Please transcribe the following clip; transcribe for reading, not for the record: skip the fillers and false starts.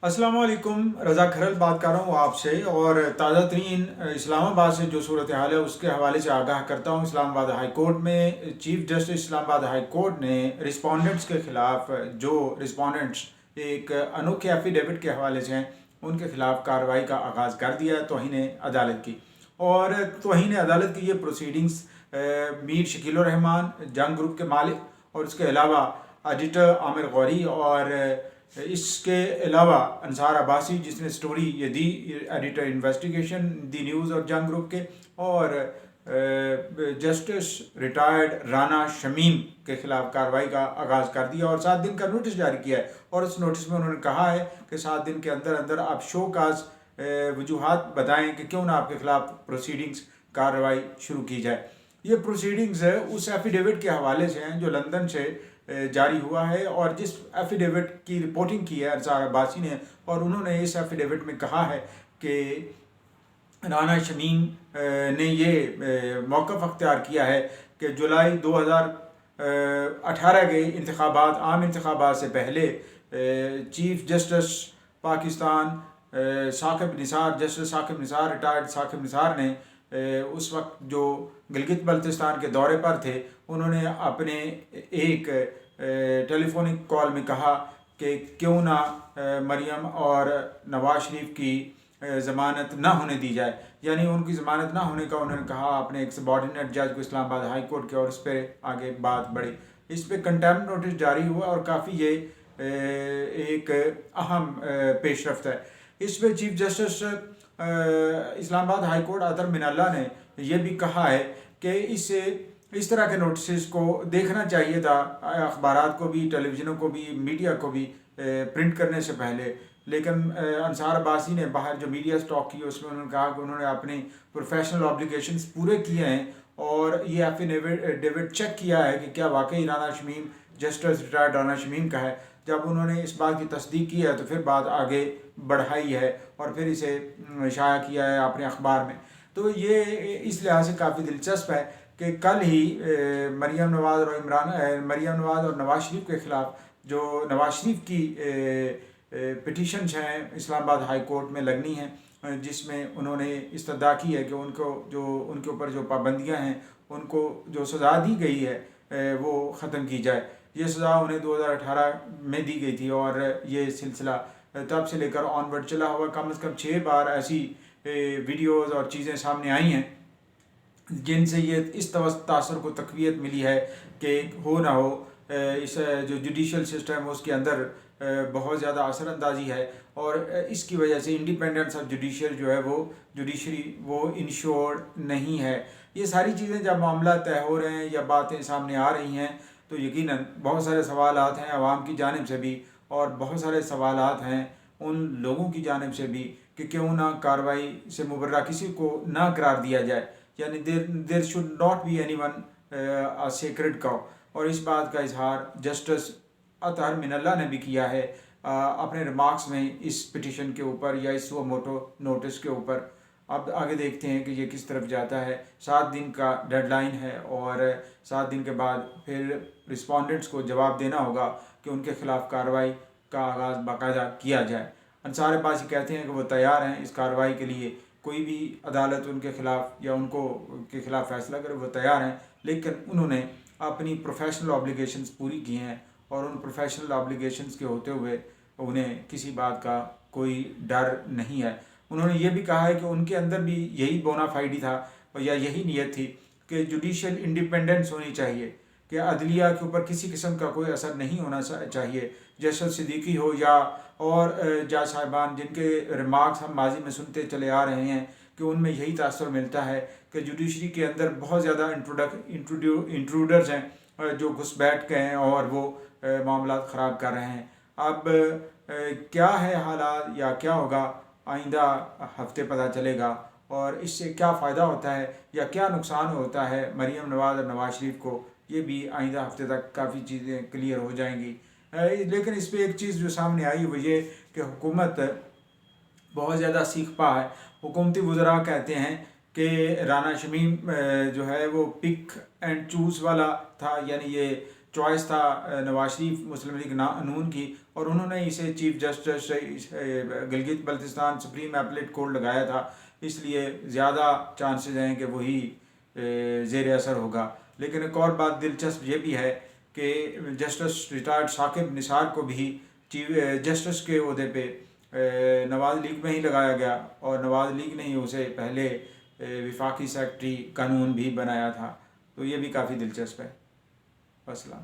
अस्सलाम वालेकुम। रज़ा खरल बात कर रहा हूँ आपसे और ताज़ा तरीन इस्लामाबाद से जो सूरत हाल है उसके हवाले से आगाह करता हूँ। इस्लामाबाद हाई कोर्ट में chief justice Islamabad high court ने रिस्पोंडेंट्स के ख़िलाफ़ जो रिस्पोंडेंट्स एक अनोखे एफिडेविट के हवाले से हैं उनके ख़िलाफ़ कार्रवाई का आगाज़ कर दिया है तौहीन अदालत की। और तौहीन अदालत की ये प्रोसीडिंग्स मीर शकील रहमान जंग ग्रुप के मालिक और उसके अलावा एडिटर आमिर गौरी और इसके अलावा अंसार अब्बासी जिसने स्टोरी ये दी, एडिटर इन्वेस्टिगेशन दी न्यूज़ और जंग ग्रुप के, और जस्टिस रिटायर्ड राना शमीम के खिलाफ कार्रवाई का आगाज़ कर दिया और 7 दिन का नोटिस जारी किया है। और उस नोटिस में उन्होंने कहा है कि 7 दिन के अंदर अंदर आप शो काज वजूहात बताएं कि क्यों ना आपके खिलाफ प्रोसीडिंग्स कार्रवाई शुरू की जाए। ये प्रोसीडिंग्स उस एफिडेविट के हवाले से हैं जो लंदन से जारी हुआ है और जिस एफिडेविट की रिपोर्टिंग की है अंसार अब्बासी ने, और उन्होंने इस एफिडेविट में कहा है कि राना शमीम ने ये मौक़िफ़ अख्तियार किया है कि जुलाई 2018 के इंतखाबात आम इंतखाबात से पहले chief justice Pakistan justice Saqib Nisar retired Saqib Nisar ने उस वक्त जो गिलगित बल्तिस्तान के दौरे पर थे उन्होंने अपने एक टेलीफोनिक कॉल में कहा कि क्यों ना मरियम और नवाज शरीफ की ज़मानत ना होने दी जाए, यानी उनकी ज़मानत ना होने का उन्होंने कहा अपने एक सबॉर्डिनेट जज को इस्लामाबाद हाई कोर्ट के, और इस पर आगे बात बढ़ी। इस पर कंटेम्प्ट नोटिस जारी हुआ और काफ़ी ये एक अहम पेशरफ्त है। इस पर chief justice Islamabad high court Athar Minallah ने यह भी कहा है कि इस तरह के नोटिस को देखना चाहिए था अखबारात को भी, टेलीविज़नों को भी, मीडिया को भी प्रिंट करने से पहले। लेकिन अंसार अब्बासी ने बाहर जो मीडिया स्टॉक की उसमें उन्होंने कहा कि उन्होंने अपने प्रोफेशनल ऑब्लिगेशंस पूरे किए हैं और ये एफिडेविट चेक किया है कि क्या वाकई राना शमीम जस्टिस रिटायर्ड राना शमीम का है। जब उन्होंने इस बात की तस्दीक की है तो फिर बात आगे बढ़ाई है और फिर इसे शाया किया है अपने अखबार में। तो ये इस लिहाज से काफ़ी दिलचस्प है कि कल ही मरियम नवाज़ और नवाज शरीफ के ख़िलाफ़ जो नवाज शरीफ की पिटीशंस हैं इस्लामाबाद हाई कोर्ट में लगनी हैं, जिसमें उन्होंने इस्तदा की है कि उनके ऊपर जो पाबंदियां हैं उनको जो सज़ा दी गई है वो ख़त्म की जाए। ये सज़ा उन्हें 2018 में दी गई थी और ये सिलसिला तब से लेकर ऑनवर्ड चला हुआ। कम से कम 6 बार ऐसी वीडियोज़ और चीज़ें सामने आई हैं जिनसे ये इस तासर को तक़वियत मिली है कि हो ना हो इस जो जुडिशल सिस्टम है उसके अंदर बहुत ज़्यादा असरअंदाजी है और इसकी वजह से इंडिपेंडेंस ऑफ जुडिशल जो है वो जुडिशरी वो इंश्योर्ड नहीं है। ये सारी चीज़ें जब मामला तय हो रहे हैं या बातें सामने आ रही हैं तो यकीनन बहुत सारे सवालात हैं आवाम की जानिब से भी और बहुत सारे सवालात हैं उन लोगों की जानिब से भी कि क्यों ना कार्रवाई से मुबर्रा किसी को ना करार दिया जाए, यानी there should not be any one a sacred cow. और इस बात का इजहार जस्टिस अतहर मिनल्ला ने भी किया है अपने रिमार्क्स में इस पिटीशन के ऊपर या इस वो मोटो नोटिस के ऊपर। अब आगे देखते हैं कि ये किस तरफ जाता है। 7 दिन का डेडलाइन है और 7 दिन के बाद फिर रिस्पोंडेंट्स को जवाब देना होगा कि उनके खिलाफ कार्रवाई का आगाज़ बाकायदा किया जाए। अंसार अब्बासी कहते हैं कि वो तैयार हैं इस कार्रवाई के लिए, कोई भी अदालत उनके खिलाफ या उनको के खिलाफ फैसला करे वो तैयार हैं, लेकिन उन्होंने अपनी प्रोफेशनल ऑब्लिगेशंस पूरी की हैं और उन प्रोफेशनल ऑब्लिगेशंस के होते हुए उन्हें किसी बात का कोई डर नहीं है। उन्होंने ये भी कहा है कि उनके अंदर भी यही बोनाफाइडी था और या यही नीयत थी कि जुडिशल इंडिपेंडेंस होनी चाहिए, कि अदलिया के ऊपर किसी किस्म का कोई असर नहीं होना चाहिए। जस्टिस सिद्दीकी हो या और जज साहिबान जिनके रिमार्क्स हम माजी में सुनते चले आ रहे हैं कि उनमें यही तासर मिलता है कि जुडिशरी के अंदर बहुत ज़्यादा इंट्रूडर्स हैं जो घुसपैठ के हैं और वो मामला ख़राब कर रहे हैं। अब क्या है हालात या क्या होगा आइंदा हफ्ते पता चलेगा और इससे क्या फ़ायदा होता है या क्या नुकसान होता है मरियम नवाज़ और नवाज शरीफ को, ये भी आइंदा हफ्ते तक काफ़ी चीज़ें क्लियर हो जाएंगी। लेकिन इस पर एक चीज़ जो सामने आई वो ये कि हुकूमत बहुत ज़्यादा सीख पा है। हुकूमती वज़रा कहते हैं कि राना शमीम जो है वो पिक एंड चूज़ वाला था, यानी ये چوائس تھا نواز شریف مسلم لیگ نون کی، اور انہوں نے اسے chief justice Gilgit Baltistan supreme applet court لگایا تھا، اس لیے زیادہ چانسز ہیں کہ وہی زیر اثر ہوگا۔ لیکن ایک اور بات دلچسپ یہ بھی ہے کہ جسٹس ریٹائرڈ ثاقب نثار کو بھی چیف جسٹس کے عہدے پہ نواز لیگ میں ہی لگایا گیا، اور نواز لیگ نے ہی اسے پہلے وفاقی سیکرٹری قانون بھی بنایا تھا، تو یہ بھی کافی دلچسپ ہے۔ السلام۔